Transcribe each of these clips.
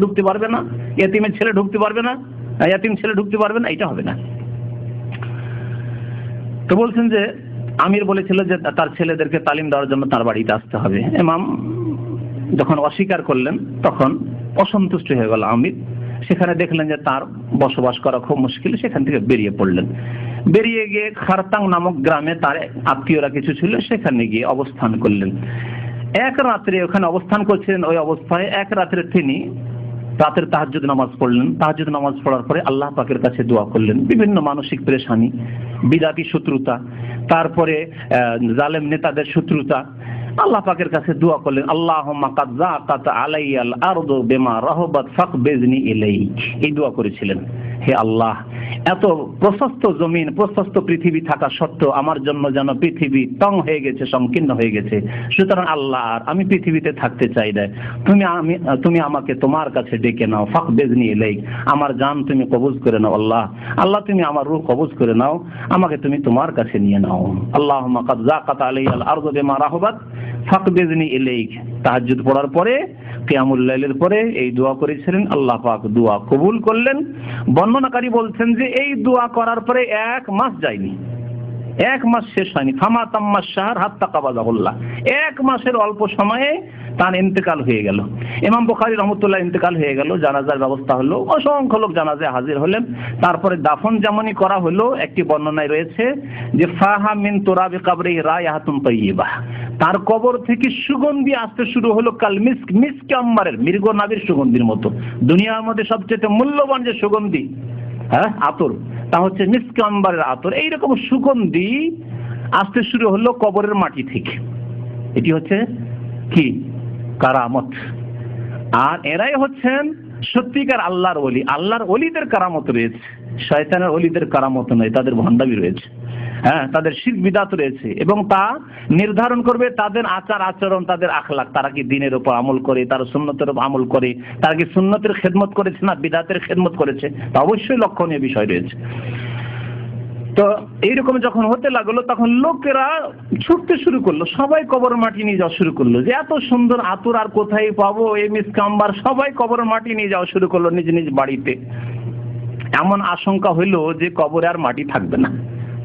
ঢুকতে পারবে না, এতিমের ছেলে ঢুকতে পারবে না, এতিম ছেলে ঢুকতে পারবে না, এটা হবে না। তো বলছেন যে আমির বলেছিল যে তার ছেলেদেরকে তালিম দেওয়ার জন্য তার বাড়িতে আসতে হবে। ইমাম যখন অস্বীকার করলেন তখন অসন্তুষ্ট হয়ে গেল আমির। সেখানে দেখলেন যে তার বসবাস করা খুব মুশকিল, সেখান থেকে বেরিয়ে পড়লেন। বেরিয়ে গিয়ে খারতাং নামক গ্রামে তার আত্মীয়রা কিছু ছিল, সেখানে গিয়ে অবস্থান করলেন। এক রাত্রে ওখানে অবস্থান করছিলেন। ওই অবস্থায় এক রাত্রে তিনি রাতের তাহাজ্জুদ নামাজ পড়লেন। তাহাজ্জুদ নামাজ পড়ার পরে আল্লাহ পাকের কাছে দোয়া করলেন। বিভিন্ন মানসিক পেরেশানি, বিদাতি শত্রুতা, তারপরে জালেম নেতাদের শত্রুতা, আল্লাহ পাকের কাছে দোয়া করলেন, আল্লাহুম্মা কাদ যাকাত আলাইয়াল আরদু বিমা রাহাবাত ফাকবিজনি ইলাইক। এই দোয়া করেছিলেন, হে আল্লাহ, এত প্রশস্ত জমিন, প্রশস্ত পৃথিবী থাকা সত্ত্বেও আমার জন্য যেন পৃথিবী তং হয়ে গেছে, সংকীর্ণ হয়ে গেছে। সুতরাং আল্লাহ, আর আমি পৃথিবীতে থাকতে চাই না, তুমি আমাকে তোমার কাছে ডেকে নাও। ফাকবিজনি ইলাইক, আমার জান তুমি কবুজ করে নাও। আল্লাহ, আল্লাহ তুমি আমার রূহ কবুজ করে নাও, আমাকে তুমি তোমার কাছে নিয়ে নাও। আল্লাহুম্মা কাদ যাকাত আলাইয়াল আরদু বিমা রাহাবাত ফাকবিজনি ইলাইক। তাহাজ্জুদ পড়ার পরে, কিয়ামুল লাইলের পরে এই দোয়া করেছিলেন। আল্লাহ পাক দোয়া কবুল করলেন। বর্ণনাকারী বলছেন যে এই দোয়া করার পরে 1 মাস যায়নি, 1 মাস শেষ হয়নি। ফামা তাম্মা শাহর হাত্তা কাবাদাহুল্লাহ, 1 মাসের অল্প সময়ে তার ইন্তেকাল হয়ে গেল। ইমাম বুখারী রাহমাতুল্লাহ ইন্তেকাল হয়ে গেল, জানাজার ব্যবস্থা হলো, অসংখ্য লোক জানাজায় হাজির হলেন। তারপরে দাফন যেমনই করা হলো, একটি বর্ণনায় রয়েছে যে ফাহা মিন তুরাবি কবরিহি রায়াহাতুন তাইয়্যিবাহ, তার কবর থেকে সুগন্ধি আসতে শুরু হলো, কাল মিস্ক, মিস্ক আম্বারের, মৃগ নাবির সুগন্ধির মতো। দুনিয়ার মধ্যে সবচেয়ে মূল্যবান যে সুগন্ধি, আতর, তা হচ্ছে মিস্ক আম্বারের আতর। এইরকম সুগন্ধি আসতে শুরু হলো কবরের মাটি থেকে। এটি হচ্ছে কি? কারামত। আর এরাই হচ্ছেন সত্যিকার আল্লাহর ওলি। আল্লাহর ওলিদের কারামত রয়েছে, শয়তানের ওলিদের কারামত নয়, তাদের ভণ্ডামি রয়েছে, তাদের শিরক বিদআত রয়েছে, এবং তা নির্ধারণ করবে তাদের আচার আচরণ, তাদের আখলাক। তারা কি দ্বীনের উপর আমল করে, তারা সুন্নতের উপর আমল করে, তারা কি সুন্নতের খেদমত করেছে না বিদআতের খেদমত করেছে, তা অবশ্যই লক্ষণীয় বিষয় রয়েছে। তো এইরকম যখন হতে লাগলো, তখন লোকেরা ছুটতে শুরু করলো, সবাই কবর মাটি নিয়ে যাওয়া শুরু করলো, যে এত সুন্দর আতর আর কোথায় পাবো, এই মিস্ক আম্বার। সবাই কবর মাটি নিয়ে যাওয়া শুরু করলো নিজ নিজ বাড়িতে। এমন আশঙ্কা হইলো যে কবরে আর মাটি থাকবে না,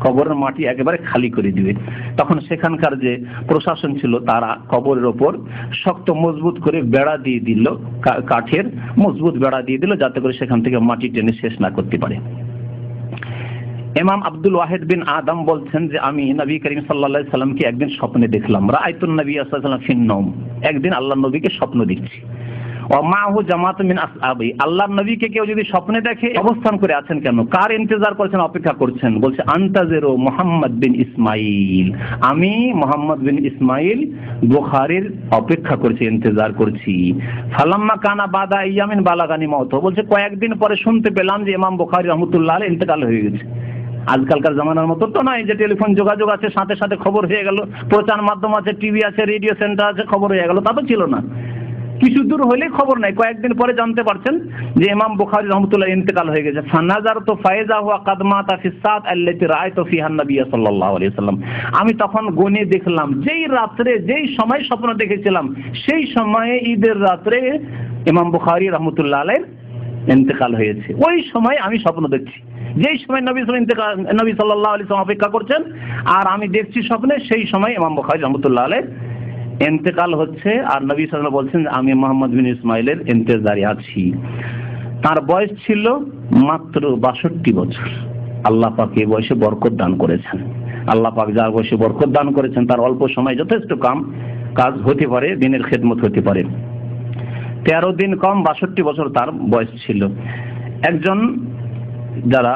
কবরের মাটি একেবারে খালি করে দিবে। তখন সেখানকার যে প্রশাসন ছিল, তারা কবরের ওপর শক্ত মজবুত করে বেড়া দিয়ে দিল, কাঠের মজবুত বেড়া দিয়ে দিল, যাতে করে সেখান থেকে মাটি টেনে শেষ না করতে পারে। ইমাম আব্দুল ওয়াহিদ বিন আদম বলছেন যে আমি নবী করিম সাল্লাল্লাহু আলাইহি সাল্লামকে একদিন স্বপ্নে দেখলাম। রাআইতুন নবী সাল্লাল্লাহু আলাইহি ওয়াসাল্লাম ফিন নওম, একদিন আল্লাহর নবীকে স্বপ্ন দেখছি। ওয়া মাহু জামাতুম মিন আসহাবি, আল্লাহর নবীকে কেউ যদি স্বপ্নে দেখে, অবস্থান করে আছেন কেন, কার ইন্তজার করছেন, অপেক্ষা করছেন? বলছে আনতাজিরু মুহাম্মদ বিন ইসমাইল, আমি মুহাম্মদ বিন ইসমাইল বুখারীর অপেক্ষা করছি, ইন্তজার করছি। ফালাম্মা কানা বাদা ইয়ামিন বালাগানি মাউত, বলছে কয়েকদিন পরে শুনতে পেলাম যে ইমাম বুখারী রাহমাতুল্লাহ আলাইহি ইন্তেকাল হয়ে গেছে। আজকালকার জামানার মতো তো নয় যে টেলিফোন যোগাযোগ আছে, সাথে সাথে খবর হয়ে গেল, প্রচার মাধ্যম আছে, টিভি আছে, রেডিও সেন্টার আছে, খবর হয়ে গেল, তা তো ছিল না। কিছু দূর হলে খবর নাই, কয়েকদিন পরে জানতে পারছেন যে ইমাম বুখারী রাহমাতুল্লাহ ইন্তেকাল হয়ে গেছে। ফানাজারতু ফাইজা হুয়া কাদ মাতা ফিস সাআত আল্লাতী রাআইতু ফিহা নবী সাল্লাল্লাহু আলাইহি ওয়াসাল্লাম, আমি তখন গনে দেখলাম যেই রাত্রে, যেই সময় স্বপ্ন দেখেছিলাম, সেই সময়ে ঈদের রাত্রে ইমাম বুখারী রাহমাতুল্লাহ আলাইহির ইন্তেকাল হয়েছে। ওই সময় আমি স্বপ্ন দেখছি, যেই সময় নবী সাল্লাল্লাহু আলাইহি ওয়াসাল্লাম অপেক্ষা করছেন, আর আমি দেখছি স্বপ্নে সেই সময় ইমাম বুখারী রাহমাতুল্লাহ আলাইহি ইন্তেকাল হচ্ছে। আর নবী সাল্লাল্লাহু আলাইহি ওয়াসাল্লাম বলছেন আমি মুহাম্মদ বিন ইসমাইলের ইন্তজারে আছি। তার বয়স ছিল মাত্র 62 বছর। আল্লাহ পাক এই বয়সে বরকত দান করেছেন। আল্লাহ পাক যার বয়সে বরকত দান করেছেন, তার অল্প সময় যথেষ্ট কাজ হতে পারে, দ্বীনের খেদমত হতে পারে। 13 দিন কম 62 বছর তার বয়স ছিল। একজন যারা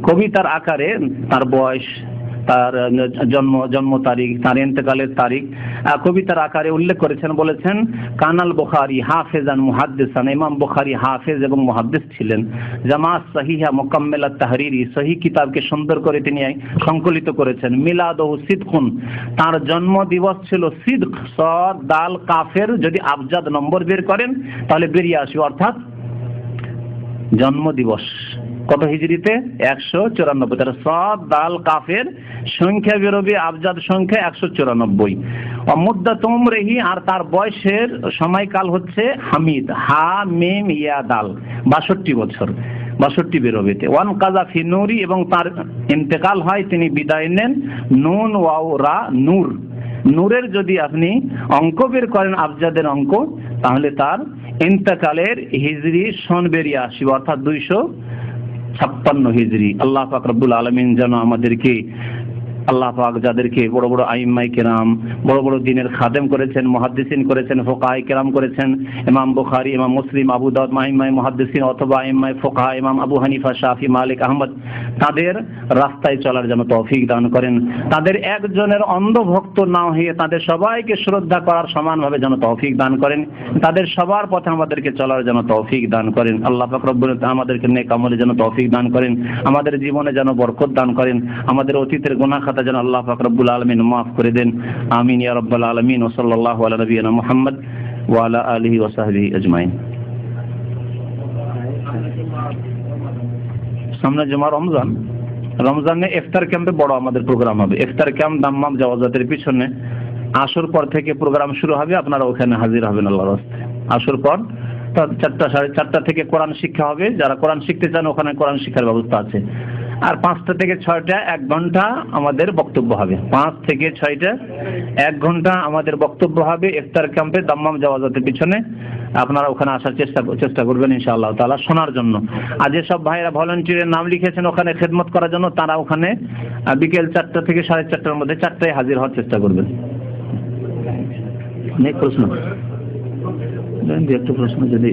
কবিতার আকারে তার বয়স, তার জন্ম তারিখ, তার ইন্তেকালের তারিখ কবিতার আকারে উল্লেখ করেছেন। বলেছেন কানাল বুখারী হাফেজান মুহাদ্দিসান, ইমাম বুখারী হাফেজ এবং মুহাদ্দিস ছিলেন। জামাআত সহিহা মুকাম্মিলাত তাহরিরি, সহিহ কিতাবকে সুন্দর করে তিনি সংকলিত করেছেন। মিলাদুহু সিদকুন, তার জন্ম দিবস ছিল সিদক, সদ দাল কাফের যদি আবজাদ নম্বর বের করেন তাহলে বেরিয়ে আসবে, অর্থাৎ জন্ম দিবস কত হিজরিতে? 194। তার সাদ দাল কাফের সংখ্যা বেরোবে আবজাদ সংখ্যা 194। মুদ্দাত উমরিহি, আর তার বয়সের সময়কাল হচ্ছে হামিদ, হা মিম ইয়া দাল, 62 বছর, 62 বেরোবে। ওয়ান কাজা ফি নূরি, এবং তার ইন্তেকাল হয়, তিনি বিদায় নেন নুন ওয়াও রা নূর। নূরের যদি আপনি অঙ্ক বের করেন আবজাদের অঙ্ক, তাহলে তার ইন্তেকালের হিজরি সন বেরিয়ে আসবে, অর্থাৎ 256 হিজরি। আল্লাহ পাক রব্বুল আলামিন যেন আমাদেরকে, আল্লাহ পাক যাদেরকে বড় বড় আইম্মায়ে কেরাম, বড় বড় দ্বীনের খাদেম করেছেন, মুহাদ্দিসিন করেছেন, ফুকাহায়ে কেরাম করেছেন, ইমাম বুখারী, ইমাম মুসলিম, আবু দাউদ, আইম্মায়ে মুহাদ্দিসিন অথবা আইম্মায়ে ফুকাহা, ইমাম আবু হানিফা, শাফি, মালিক, আহমদ, তাদের রাস্তায় চলার জন্য তৌফিক দান করেন। তাদের একজনের অন্ধ ভক্ত না হয়ে তাদের সবাইকে শ্রদ্ধা করার সমানভাবে যেন তৌফিক দান করেন। তাদের সবার পথে আমাদেরকে চলার জন্য তৌফিক দান করেন। আল্লাহ পাক রব্বুল আমাদেরকে নেক আমলে যেন তৌফিক দান করেন, আমাদের জীবনে যেন বরকত দান করেন, আমাদের অতীতের গুনাহ খাতা যেন আল্লাহ পাক রব্বুল আলামিন মাফ করে দেন। আমিন ইয়া রাব্বাল আলামিন। ওয়া সাল্লাল্লাহু আলা নবিয়িনা মুহাম্মদ ওয়া আলা আলিহি ওয়া সাহবিহি আজমাইন। সামনে জুমা রমজান, রমজানে ইফতার ক্যাম্পে বড় আমাদের প্রোগ্রাম হবে। ইফতার ক্যাম্প দাম্মাম জাওয়াজাতের পিছনে আসর পর থেকে প্রোগ্রাম শুরু হবে, আপনারা ওখানে হাজির হবেন আল্লাহর রাস্তায়। আসর পর 4টা, 4:30 থেকে কোরআন শিক্ষা হবে। যারা কোরআন শিখতে চান ওখানে কোরআন শিক্ষার ব্যবস্থা আছে। আর 5টা থেকে 6টা 1 ঘন্টা আমাদের বক্তব্য হবে। 5 থেকে 6টা 1 ঘন্টা আমাদের বক্তব্য হবে ইফতার ক্যাম্পে দাম্মাম জাওয়াজাতের পিছনে। আপনারা ওখানে আসার চেষ্টা করবেন ইনশাআল্লাহ তাআলা শোনার জন্য। আর যেসব ভাইরা ভলান্টিয়ারের নাম লিখেছেন ওখানে খেদমত করার জন্য, তারা ওখানে বিকেল 4টা থেকে 4:30টার মধ্যে 4টায় হাজির হওয়ার চেষ্টা করবেন। অনেক প্রশ্ন, একটা প্রশ্ন যদি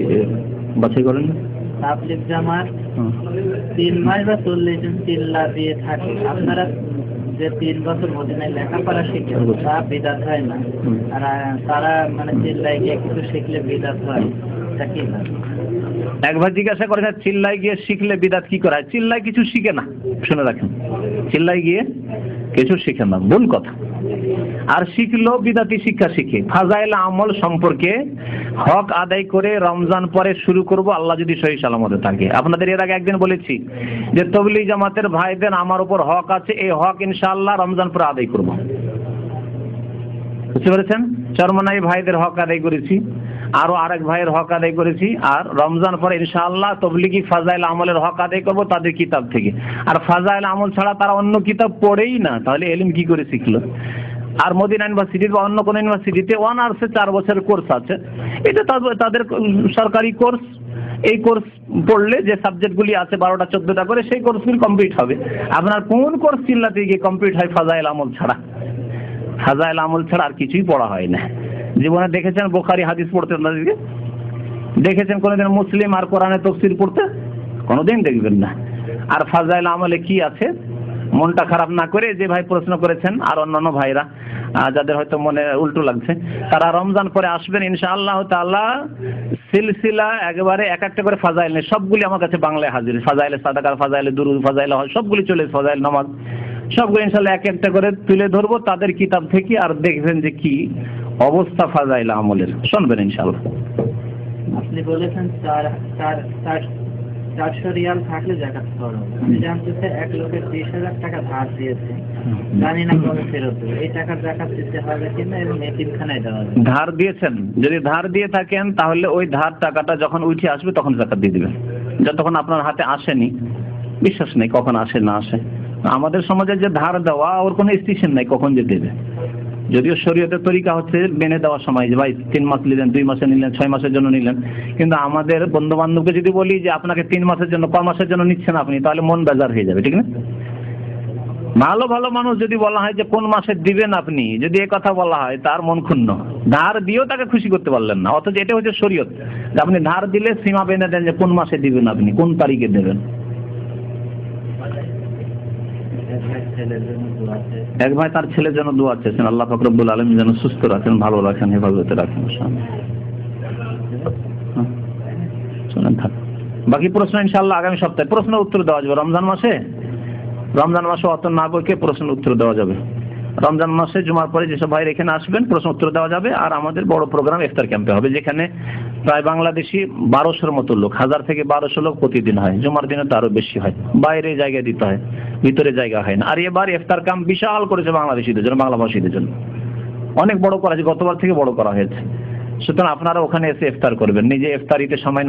বাছাই করেন। তাবলীগ জামাত 3 মাস বা 40 জন চিল্লা দিয়ে থাকে, আপনারা যে 3 বছর মদিনায় লেখাপড়া শিখে তা বিদআত হয় না, আর তারা মানে চিল্লায় গিয়ে কিছু শিখলে বিদআত হয়, তা কি না? একবার জিজ্ঞাসা করেন চিল্লায় গিয়ে শিখলে বিদআত কি করা হয়? চিল্লায় কিছু শিখে না, শুনে রাখেন, চিল্লায় গিয়ে কিছু শিখে না, ভুল কথা। আর শিখলো বিদআতি শিক্ষা শিখে। ফাজাইল আমল সম্পর্কে হক আদায় করে রমজান পরে শুরু করব, আল্লাহ যদি সহি সালামতে থাকে। আপনাদের এর আগে একদিন বলেছি যে তাবলীগ জামাতের ভাইদের আমার উপর হক আছে, এই হক ইনশাআল্লাহ রমজান পরে আদায় করব। বুঝতে পেরেছেন? চরমনাই ভাইদের হক আদায় করেছি, আরো আরেক ভাইয়ের হক আদায় করেছি, আর রমজান পরে ইনশাআল্লাহ তাবলীগী ফাজাইল আমলের হক আদায় করব তাদের কিতাব থেকে। আর ফাজাইল আমল ছাড়া তারা অন্য কিতাব পড়েই না, তাহলে ইলম কি করে শিখলো? আর মদিনা ইউনিভার্সিটি বা অন্য কোন ইউনিভার্সিটিতে অনার্সে 4 বছরের কোর্স আছে, এটা তাদের সরকারি কোর্স। এই কোর্স পড়লে যে সাবজেক্টগুলি আছে 12টা 14টা করে, সেই কোর্সগুলি কমপ্লিট হবে। আপনার কোন কোর্স চিল্লাতে গিয়ে কমপ্লিট হয়? ফাজাইল আমল ছাড়া। ফাজাইল আমল ছাড়া আর কিছুই পড়া হয় না। জীবনে দেখেছেন বুখারী হাদিস পড়তে? দেখেছেন কোনোদিন মুসলিম আর কোরআনের তাফসীর পড়তে? কোনোদিন দেখবেন না। আর ফাজাইল আমলে কি আছে? মনটা খারাপ না করে যে ভাই প্রশ্ন করেছেন আর অন্যান্য ভাইরা যাদের হয়তো মনে উল্টো লাগছে, তারা রমজান পরে আসবেন ইনশাআল্লাহ তাআলা। সিলসিলা একেবারে এক একটা করে ফাজাইল নেই, সবগুলি আমার কাছে বাংলায় হাজির। ফাজাইলে সাদাকা, ফাজাইলে দুরুদ, ফাজাইলে হজ, সবগুলি চলে, ফাজাইল নামাজ, সবগুলো ইনশাআল্লাহ এক একটা করে তুলে ধরবো তাদের কিতাব থেকে। আর দেখবেন যে কি অবস্থা ফাজাইল আমলের, শুনবেন ইনশাআল্লাহ। আপনি বলেছেন 400 রিয়াল থাকলে যাকাত ফরজ। আমি জানতে চাই, এক লোকের 20,000 টাকা ধার দিয়েছে, জানি না কবে ফেরত দেবে, এই টাকার যাকাত দিতে হবে কিনা এবং এতিমখানায় দেওয়া যাবে? ধার দিয়েছেন, যদি ধার দিয়ে থাকেন তাহলে ওই ধার টাকাটা যখন উঠে আসবে তখন যাকাত দিয়ে দিবেন। যতক্ষণ আপনার হাতে আসেনি, বিশ্বাস নেই কখন আসে না আসে। আমাদের সমাজে যে ধার দেওয়া, ওর কোনো স্টেশন নাই কখন যে দেবে। যদিও শরীয়তের তরিকা হচ্ছে বেনে দেওয়ার সময়, যে ভাই 3 মাস নিলেন, 2 মাসে নিলেন, 6 মাসের জন্য নিলেন। কিন্তু আমাদের বন্ধু বান্ধবকে যদি বলি যে আপনাকে 3 মাসের জন্য, ক মাসের জন্য নিচ্ছেন আপনি, তাহলে মন বেজার হয়ে যাবে, ঠিক না? ভালো ভালো মানুষ যদি বলা হয় যে কোন মাসে দিবেন আপনি, যদি এই কথা বলা হয় তার মন ক্ষুণ্ণ। ধার দিয়েও তাকে খুশি করতে পারলেন না, অথচ এটা হচ্ছে শরীয়ত যে আপনি ধার দিলে সীমা বেঁধে দেন যে কোন মাসে দিবেন, আপনি কোন তারিখে দেবেন। এক ভাই তার ছেলের জন্য দোয়া চেয়েছেন, আল্লাহ পাক রব্বুল আলামিন যেন সুস্থ রাখেন, ভালো রাখেন, হেফাজতে রাখেন। বাকি প্রশ্ন ইনশাআল্লাহ আগামী সপ্তাহে প্রশ্ন উত্তর দেওয়া যাবে। রমজান মাসে অত না বইকে প্রশ্ন উত্তর দেওয়া যাবে। রমজান মাসে জুমার পরে যেসব ভাইরা এখানে আসবেন প্রশ্ন উত্তর দেওয়া যাবে। আর আমাদের বড় প্রোগ্রাম ইফতার ক্যাম্পে হবে, যেখানে প্রায় বাংলাদেশি 1200-র মতো লোক, 1000 থেকে 1200 লোক প্রতিদিন হয়। জুমার দিনে তো আরো বেশি হয়, বাইরে জায়গা দিতে হয়, ভিতরে জায়গা হয় না। আর এবার ইফতার ক্যাম্প বিশাল করেছে বাংলাদেশিদের জন্য, বাংলাভাষীদের জন্য অনেক বড় করা হয়েছে, গতবার থেকে বড় করা হয়েছে। সুতরাং আপনারা ওখানে এসে ইফতার করবেন, নিজে ইফতারিতে সময়